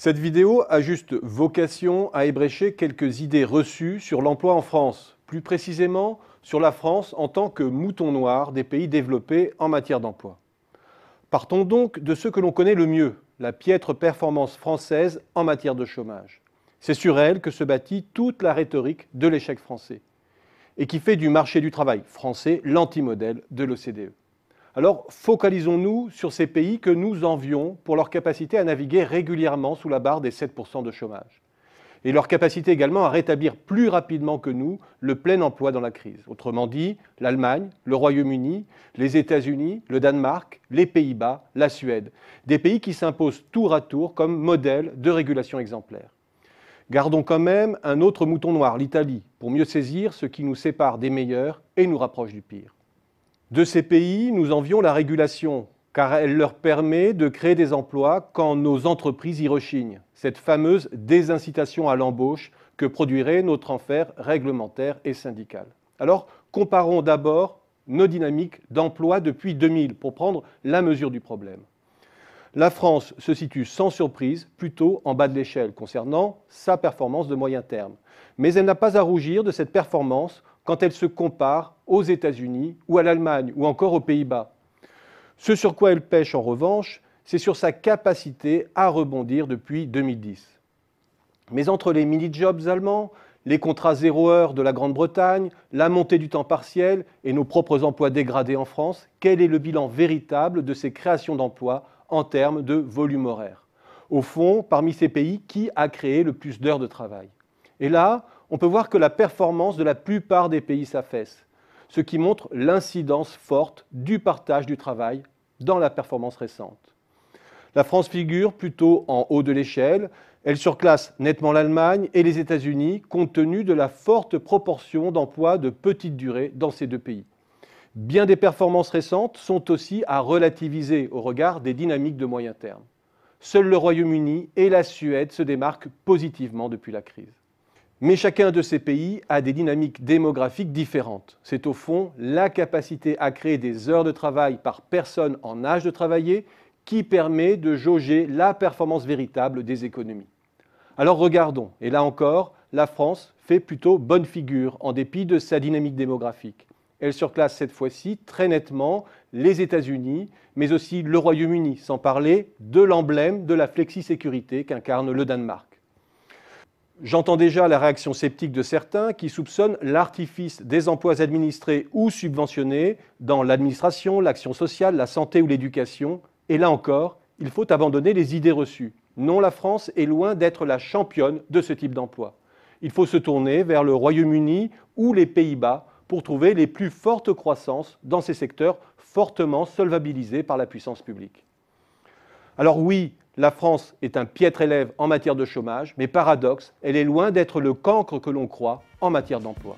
Cette vidéo a juste vocation à ébrécher quelques idées reçues sur l'emploi en France, plus précisément sur la France en tant que mouton noir des pays développés en matière d'emploi. Partons donc de ce que l'on connaît le mieux, la piètre performance française en matière de chômage. C'est sur elle que se bâtit toute la rhétorique de l'échec français et qui fait du marché du travail français l'antimodèle de l'OCDE. Alors, focalisons-nous sur ces pays que nous envions pour leur capacité à naviguer régulièrement sous la barre des 7% de chômage. Et leur capacité également à rétablir plus rapidement que nous le plein emploi dans la crise. Autrement dit, l'Allemagne, le Royaume-Uni, les États-Unis, le Danemark, les Pays-Bas, la Suède. Des pays qui s'imposent tour à tour comme modèle de régulation exemplaire. Gardons quand même un autre mouton noir, l'Italie, pour mieux saisir ce qui nous sépare des meilleurs et nous rapproche du pire. De ces pays, nous envions la régulation, car elle leur permet de créer des emplois quand nos entreprises y rechignent. Cette fameuse désincitation à l'embauche que produirait notre enfer réglementaire et syndical. Alors, comparons d'abord nos dynamiques d'emploi depuis 2000 pour prendre la mesure du problème. La France se situe sans surprise plutôt en bas de l'échelle concernant sa performance de moyen terme. Mais elle n'a pas à rougir de cette performance quand elle se compare aux États-Unis ou à l'Allemagne ou encore aux Pays-Bas. Ce sur quoi elle pêche en revanche, c'est sur sa capacité à rebondir depuis 2010. Mais entre les mini-jobs allemands, les contrats 0 heure de la Grande-Bretagne, la montée du temps partiel et nos propres emplois dégradés en France, quel est le bilan véritable de ces créations d'emplois en termes de volume horaire? Au fond, parmi ces pays, qui a créé le plus d'heures de travail? Et là, on peut voir que la performance de la plupart des pays s'affaisse, ce qui montre l'incidence forte du partage du travail dans la performance récente. La France figure plutôt en haut de l'échelle, elle surclasse nettement l'Allemagne et les États-Unis compte tenu de la forte proportion d'emplois de petite durée dans ces deux pays. Bien des performances récentes sont aussi à relativiser au regard des dynamiques de moyen terme. Seuls le Royaume-Uni et la Suède se démarquent positivement depuis la crise. Mais chacun de ces pays a des dynamiques démographiques différentes. C'est au fond la capacité à créer des heures de travail par personne en âge de travailler qui permet de jauger la performance véritable des économies. Alors regardons, et là encore, la France fait plutôt bonne figure en dépit de sa dynamique démographique. Elle surclasse cette fois-ci très nettement les États-Unis, mais aussi le Royaume-Uni, sans parler de l'emblème de la flexisécurité qu'incarne le Danemark. J'entends déjà la réaction sceptique de certains qui soupçonnent l'artifice des emplois administrés ou subventionnés dans l'administration, l'action sociale, la santé ou l'éducation. Et là encore, il faut abandonner les idées reçues. Non, la France est loin d'être la championne de ce type d'emploi. Il faut se tourner vers le Royaume-Uni ou les Pays-Bas pour trouver les plus fortes croissances dans ces secteurs fortement solvabilisés par la puissance publique. Alors oui, la France est un piètre élève en matière de chômage, mais paradoxe, elle est loin d'être le cancre que l'on croit en matière d'emploi.